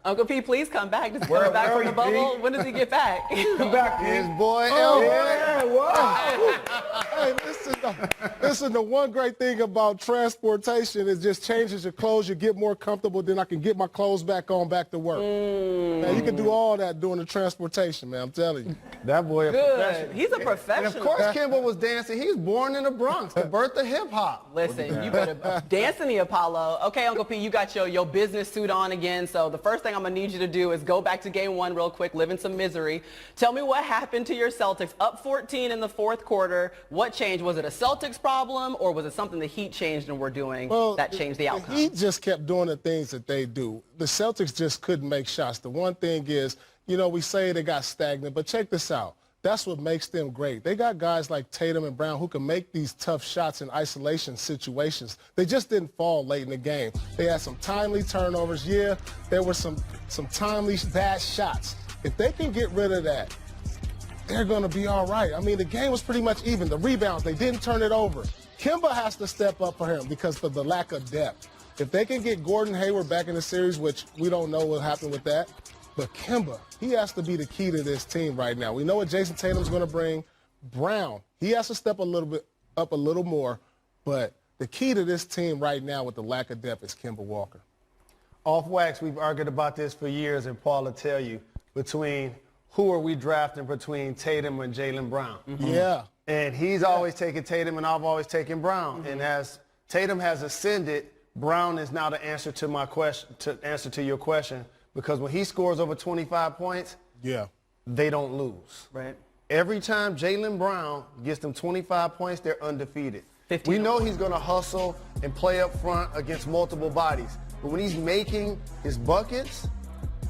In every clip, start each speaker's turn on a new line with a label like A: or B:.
A: Uncle P, please come back. Just coming back from the bubble. When does he get back?
B: Come back,
C: His boy,
B: yeah, wow.
D: Hey, listen, the one great thing about transportation is just changes your clothes. You get more comfortable, then I can get my clothes back on, back to work. Man, you can do all that during the transportation, man, I'm telling you.
B: That boy a professional.
A: He's a professional.
C: And of course, Kimba was dancing. He was born in the Bronx, the birth of hip-hop.
A: Listen, you better dance in the Apollo. Okay, Uncle P, you got your business suit on again. So the first thing I'm going to need you to do is go back to game one real quick, live in some misery. Tell me what happened to your Celtics. Up 14 in the fourth quarter. What changed? Was it a Celtics problem, or was it something the Heat changed and were doing that changed the outcome?
D: The Heat just kept doing the things that they do. The Celtics just couldn't make shots. The one thing is, you know, we say they got stagnant, but check this out. That's what makes them great. They got guys like Tatum and Brown who can make these tough shots in isolation situations. They just didn't fall late in the game. They had some timely turnovers. Yeah, there were some timely bad shots. If they can get rid of that, they're going to be all right. I mean, the game was pretty much even. The rebounds, they didn't turn it over. Kimba has to step up for him because of the lack of depth. If they can get Gordon Hayward back in the series, which we don't know what will happen with that, but Kimba, he has to be the key to this team right now. We know what Jason Tatum's going to bring. Brown, he has to step a little more. But the key to this team right now with the lack of depth is Kimba Walker.
C: Off wax, we've argued about this for years, and Paul will tell you, between who are we drafting between Tatum and Jaylen Brown.
D: Yeah.
C: And he's always taken Tatum, and I've always taken Brown. And as Tatum has ascended, Brown is now the answer to my question, to your question. Because when he scores over 25 points, they don't lose.
A: Right.
C: Every time Jaylen Brown gets them 25 points, they're undefeated. We know he's going to hustle and play up front against multiple bodies. But when he's making his buckets,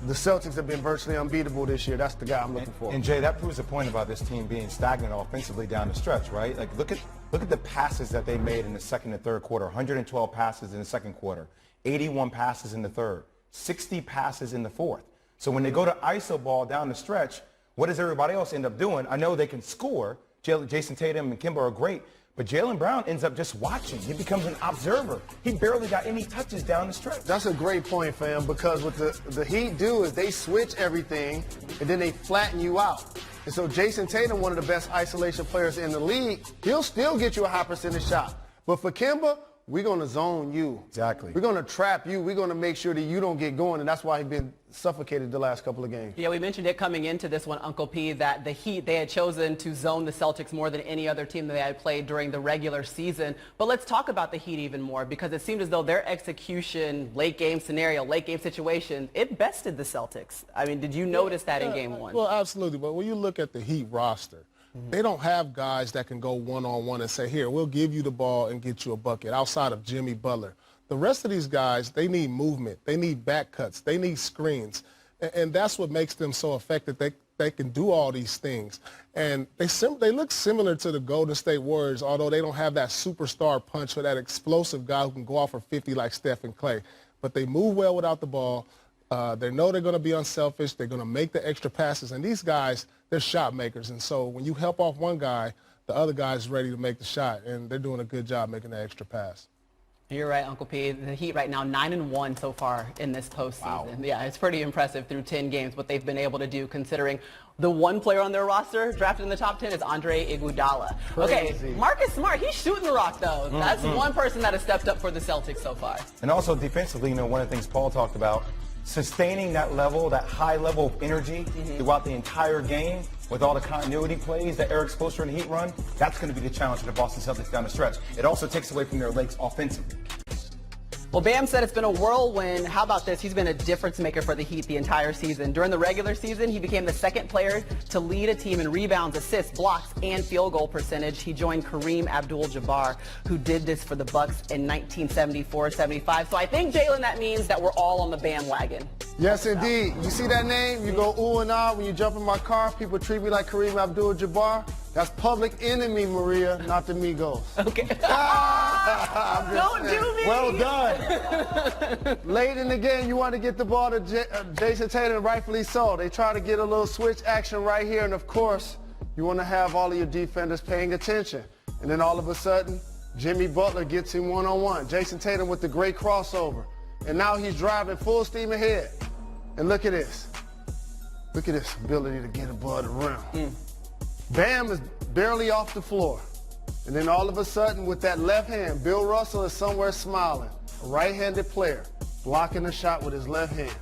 C: the Celtics have been virtually unbeatable this year. That's the guy I'm looking for.
B: And Jay, that proves the point about this team being stagnant offensively down the stretch, right? Like, look at the passes that they made in the second and third quarter. 112 passes in the second quarter, 81 passes in the third. 60 passes in the fourth. So when they go to iso ball down the stretch, what does everybody else end up doing? I know they can score. Jason Tatum and Kimba are great, but Jaylen Brown ends up just watching. He becomes an observer. He barely got any touches down the stretch.
C: That's a great point, fam, because what the Heat do is they switch everything, and then they flatten you out. And so Jason Tatum, one of the best isolation players in the league, he'll still get you a high percentage shot. But for Kimba, we're going to zone you.
B: Exactly.
C: We're going to trap you. We're going to make sure that you don't get going, and that's why he's been suffocated the last couple of games.
A: Yeah, we mentioned it coming into this one, Uncle P, that the Heat, they had chosen to zone the Celtics more than any other team that they had played during the regular season. But let's talk about the Heat even more, because it seemed as though their execution, late game scenario, late game situation, it bested the Celtics. I mean, did you notice that in game one?
D: Well, absolutely. But when you look at the Heat roster, they don't have guys that can go one-on-one and say, here, we'll give you the ball and get you a bucket outside of Jimmy Butler. The rest of these guys, they need movement. They need back cuts. They need screens. And that's what makes them so effective. They can do all these things. And they look similar to the Golden State Warriors, although they don't have that superstar punch or that explosive guy who can go off for 50 like Steph and Clay. But they move well without the ball. They know they're going to be unselfish. They're going to make the extra passes. And these guys, they're shot makers. And so when you help off one guy, the other guy's ready to make the shot. And they're doing a good job making that extra pass.
A: You're right, Uncle P. The Heat right now 9-1 so far in this postseason.
B: Wow.
A: Yeah, it's pretty impressive through 10 games what they've been able to do, considering the one player on their roster drafted in the top 10 is Andre Iguodala. Okay, Marcus Smart, he's shooting the rock though. That's one person that has stepped up for the Celtics so far.
B: And also defensively, you know, one of the things Paul talked about, sustaining that level, that high level of energy throughout the entire game with all the continuity plays that Eric Spoelstra and the Heat run, that's going to be the challenge for the Boston Celtics down the stretch. It also takes away from their legs offensively.
A: Well, Bam said it's been a whirlwind. How about this? He's been a difference maker for the Heat the entire season. During the regular season, he became the second player to lead a team in rebounds, assists, blocks, and field goal percentage. He joined Kareem Abdul-Jabbar, who did this for the Bucks in 1974-75. So I think, Jalen, that means that we're all on the bandwagon.
C: Yes, indeed. You see that name? You go ooh and ah when you jump in my car. People treat me like Kareem Abdul-Jabbar. That's Public Enemy, Maria, not the Migos.
A: Okay. Don't do me.
C: Well done. Late in the game, you want to get the ball to Jason Tatum, rightfully so. They try to get a little switch action right here, and of course, you want to have all of your defenders paying attention. And then all of a sudden, Jimmy Butler gets him one-on-one. Jason Tatum with the great crossover. and now he's driving full steam ahead. And look at this. Look at this ability to get above the rim. Bam is barely off the floor. And then all of a sudden, with that left hand, Bill Russell is somewhere smiling. A right-handed player, blocking the shot with his left hand.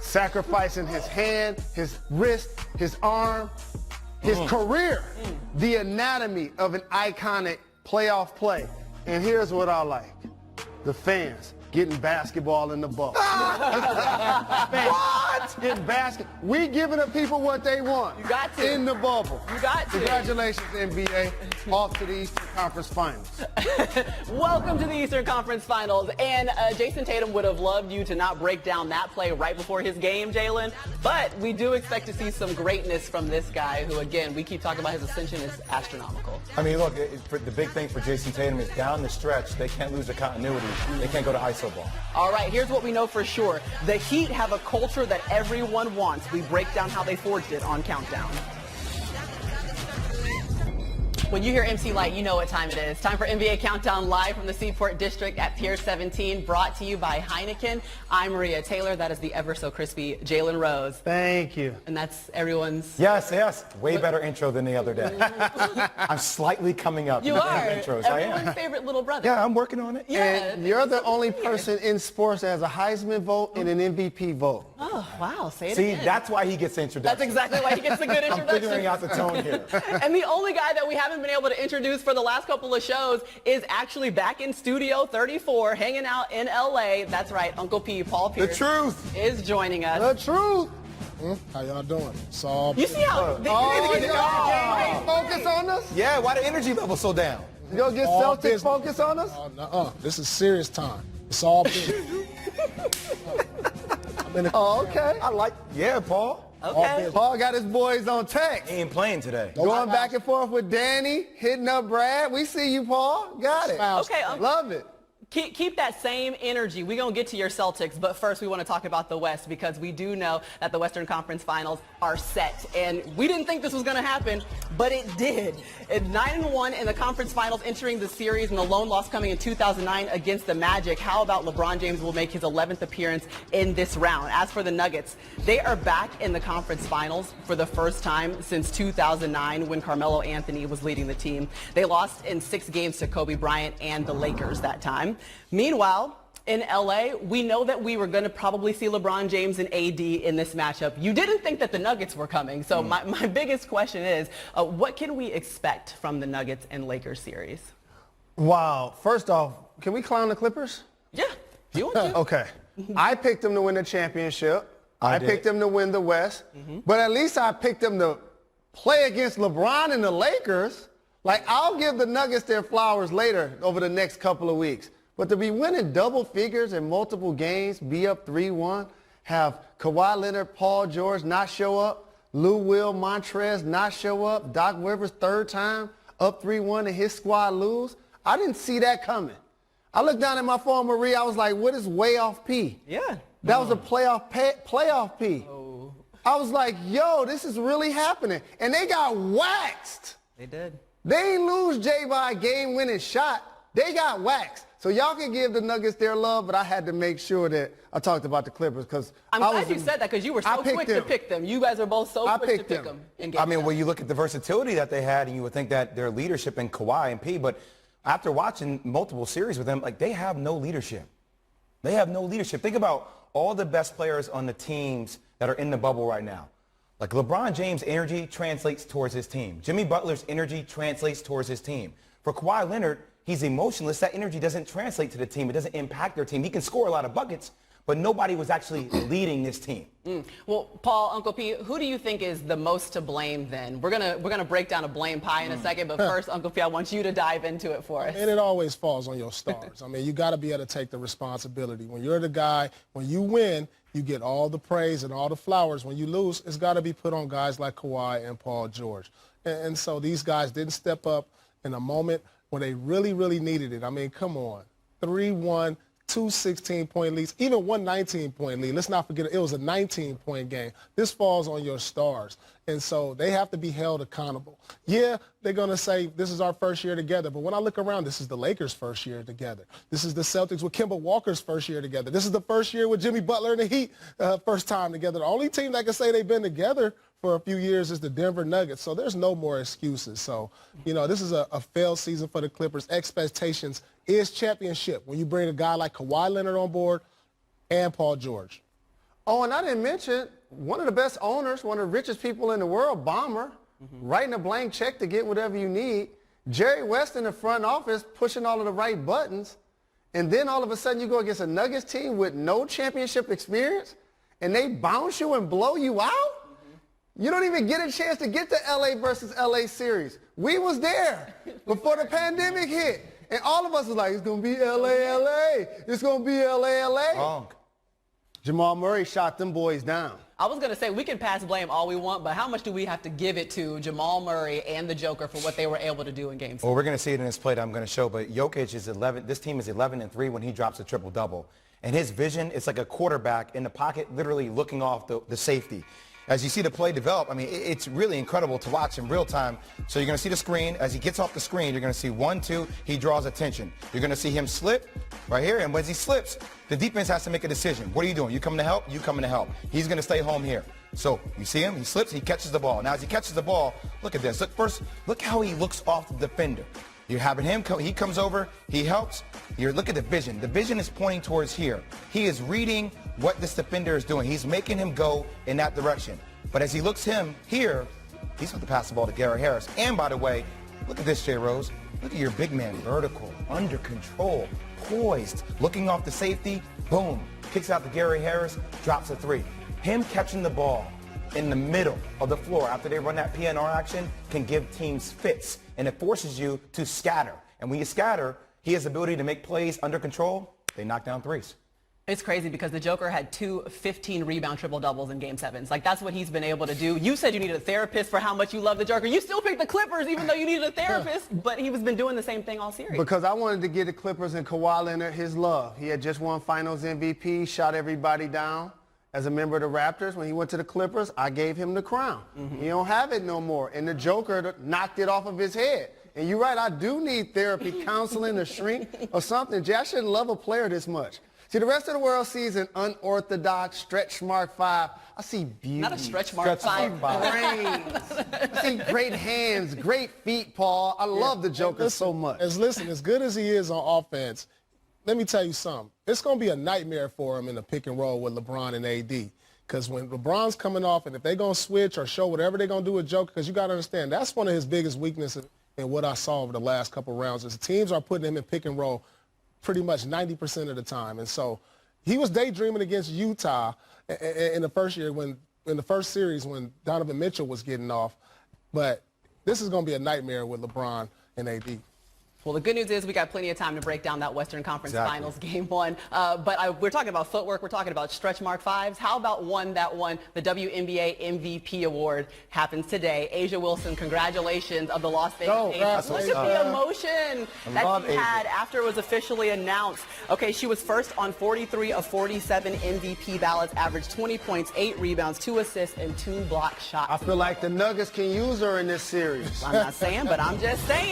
C: Sacrificing his hand, his wrist, his arm, his career. The anatomy of an iconic playoff play. And here's what I like. The fans getting basketball in the bubble. What? Getting we giving the people what they want.
A: You got to.
C: In the bubble.
A: You got to.
C: Congratulations, NBA. Off to the Eastern Conference Finals.
A: Welcome to the Eastern Conference Finals. And Jason Tatum would have loved you to not break down that play right before his game, Jalen. But we do expect to see some greatness from this guy who, again, we keep talking about his ascension is astronomical.
B: I mean, look, the big thing for Jason Tatum is down the stretch, they can't lose the continuity. They can't go to ISO ball.
A: All right, here's what we know for sure. The Heat have a culture that everyone wants. We break down how they forged it on Countdown. When you hear MC Light, you know what time it is. Time for NBA Countdown live from the Seaport District at Pier 17, brought to you by Heineken. I'm Maria Taylor. That is the ever so crispy Jalen Rose.
C: Thank you.
A: And that's everyone's...
B: Yes. Way better intro than the other day. I'm slightly coming up.
A: You are.
B: Intros.
A: Everyone's favorite little brother.
B: Yeah, I'm working on it.
A: Yeah,
C: And you're the only person in sports that has a Heisman vote and an MVP vote.
A: Oh, wow. Say it
B: See,
A: again.
B: that's why he gets the introduction.
A: That's exactly why he gets the good
B: I'm
A: introduction.
B: figuring out the tone here.
A: And the only guy that we haven't been able to introduce for the last couple of shows is actually back in Studio 34, hanging out in L.A. That's right, Uncle P, Paul Pierce.
B: The truth.
A: Is joining us.
C: The truth.
D: How y'all doing? It's all
A: You see how...
C: Focus on us?
B: Yeah, why the energy level so down?
C: You gonna get
D: All
C: Celtics
D: business.
C: focus on us?
D: This is serious time. It's all business.
C: Oh, okay.
B: I like, yeah, Paul.
A: Okay.
C: Paul got his boys on text.
B: He ain't playing today.
C: Going back and forth with Danny, hitting up Brad. We see you, Paul. Got it.
A: Okay,
C: Love it.
A: Keep that same energy. We're going to get to your Celtics, but first we want to talk about the West because we do know that the Western Conference Finals are set. And we didn't think this was going to happen, but it did. It's 9-1 in the Conference Finals, entering the series, and the lone loss coming in 2009 against the Magic. How about LeBron James will make his 11th appearance in this round? As for the Nuggets, they are back in the Conference Finals for the first time since 2009 when Carmelo Anthony was leading the team. They lost in 6 games to Kobe Bryant and the Lakers that time. Meanwhile, in LA, we know that we were going to probably see LeBron James and AD in this matchup. You didn't think that the Nuggets were coming. So my biggest question is, what can we expect from the Nuggets and Lakers series?
C: Wow. First off, can we clown the Clippers?
A: Yeah, if you want to.
C: Okay. I picked them to win the championship. I
B: did.
C: picked them to win the West. But at least I picked them to play against LeBron and the Lakers. Like, I'll give the Nuggets their flowers later over the next couple of weeks. But to be winning double figures in multiple games, be up 3-1, have Kawhi Leonard, Paul George not show up, Lou Will, Montrez not show up, Doc Rivers third time, up 3-1 and his squad lose. I didn't see that coming. I looked down at my phone, Marie, I was like, what is way off P?
A: Yeah.
C: That was a playoff P.
A: Oh.
C: I was like, yo, this is really happening. And they got waxed.
A: They did.
C: They ain't lose Jay by a game-winning shot. They got waxed. So y'all can give the Nuggets their love, but I had to make sure that I talked about the Clippers because
A: I'm glad you said that because you were so quick to pick them. You guys are both so quick to pick them.
B: I mean, when you look at the versatility that they had, and you would think that their leadership in Kawhi and P, but after watching multiple series with them, like, they have no leadership. They have no leadership. Think about all the best players on the teams that are in the bubble right now. Like, LeBron James' energy translates towards his team. Jimmy Butler's energy translates towards his team. For Kawhi Leonard, he's emotionless. That energy doesn't translate to the team. It doesn't impact their team. He can score a lot of buckets, but nobody was actually leading this team.
A: Well, Paul, Uncle P, who do you think is the most to blame then? We're gonna break down a blame pie in a second, but first, Uncle P, I want you to dive into it for us.
D: And it always falls on your stars. I mean, you got to be able to take the responsibility. When you're the guy, when you win, you get all the praise and all the flowers. When you lose, it's got to be put on guys like Kawhi and Paul George. And so these guys didn't step up in a moment when they really, really needed it. I mean, come on. 3-1, 2 16-point leads, even one 19-point lead. Let's not forget it was a 19-point game. This falls on your stars. And so they have to be held accountable. Yeah, they're going to say this is our first year together. But when I look around, this is the Lakers' first year together. This is the Celtics with Kemba Walker's first year together. This is the first year with Jimmy Butler and the Heat first time together. The only team that can say they've been together for a few years is the Denver Nuggets. So there's no more excuses. So, this is a failed season for the Clippers. Expectations is championship when you bring a guy like Kawhi Leonard on board and Paul George.
C: Oh, and I didn't mention one of the best owners, one of the richest people in the world, Bomber, writing a blank check to get whatever you need. Jerry West in the front office pushing all of the right buttons. And then all of a sudden you go against a Nuggets team with no championship experience and they bounce you and blow you out? You don't even get a chance to get the LA versus LA series. We was there before the pandemic hit. And all of us was like, it's going to be LA, LA. It's going to be LA, LA.
B: Wrong.
C: Jamal Murray shot them boys down.
A: I was going to say we can pass blame all we want, but how much do we have to give it to Jamal Murray and the Joker for what they were able to do in Game 6?
B: Well, we're going to see it in this play that I'm going to show, but Jokic is 11. This team is 11-3 when he drops a triple-double. And his vision is like a quarterback in the pocket, literally looking off the safety. As you see the play develop, I mean, it's really incredible to watch in real time. So you're going to see the screen. As he gets off the screen, you're going to see 1, 2, he draws attention. You're going to see him slip right here. And when he slips, the defense has to make a decision. What are you doing? You coming to help? You coming to help. He's going to stay home here. So you see him, he slips, he catches the ball. Now as he catches the ball, look at this. Look how he looks off the defender. You're having him come, he comes over, he helps. Look at the vision. The vision is pointing towards here. He is reading what this defender is doing. He's making him go in that direction. But as he looks him here, he's going to pass the ball to Gary Harris. And by the way, look at this, Jay Rose. Look at your big man, vertical, under control, poised, looking off the safety, boom, kicks out to Gary Harris, drops a 3. Him catching the ball in the middle of the floor after they run that PNR action can give teams fits, and it forces you to scatter. And when you scatter, he has the ability to make plays under control. They knock down threes.
A: It's crazy because the Joker had 2 15-rebound triple-doubles in Game 7s. Like, that's what he's been able to do. You said you needed a therapist for how much you love the Joker. You still picked the Clippers even though you needed a therapist, but he has been doing the same thing all series.
C: Because I wanted to give the Clippers and Kawhi Leonard his love. He had just won Finals MVP, shot everybody down. As a member of the Raptors, when he went to the Clippers, I gave him the crown. He don't have it no more. And the Joker knocked it off of his head. And you're right, I do need therapy, counseling, a shrink, or something. Jay, I shouldn't love a player this much. See, the rest of the world sees an unorthodox stretch mark 5. I see beauty.
A: Not a stretch mark 5.
C: Brains. I see great hands, great feet, Paul. I love the Joker so much.
D: As good as he is on offense, let me tell you something. It's going to be a nightmare for him in the pick and roll with LeBron and AD. Because when LeBron's coming off, and if they're going to switch or show whatever they're going to do with Joker, because you got to understand, that's one of his biggest weaknesses in what I saw over the last couple rounds, is the teams are putting him in pick and roll pretty much 90% of the time. And so he was daydreaming against Utah in the first year, in the first series when Donovan Mitchell was getting off. But this is going to be a nightmare with LeBron and AD.
A: Well, the good news is we got plenty of time to break down that Western Conference Finals Game 1. We're talking about footwork. We're talking about stretch mark 5s. How about one that won the WNBA MVP award happens today? Asia Wilson, congratulations of the Las Vegas Aces. Look at the emotion that she had after it was officially announced. Okay, she was first on 43 of 47 MVP ballots, averaged 20 points, 8 rebounds, 2 assists, and 2 block shots.
C: I feel like the Nuggets can use her in this series.
A: I'm not saying, but I'm just saying.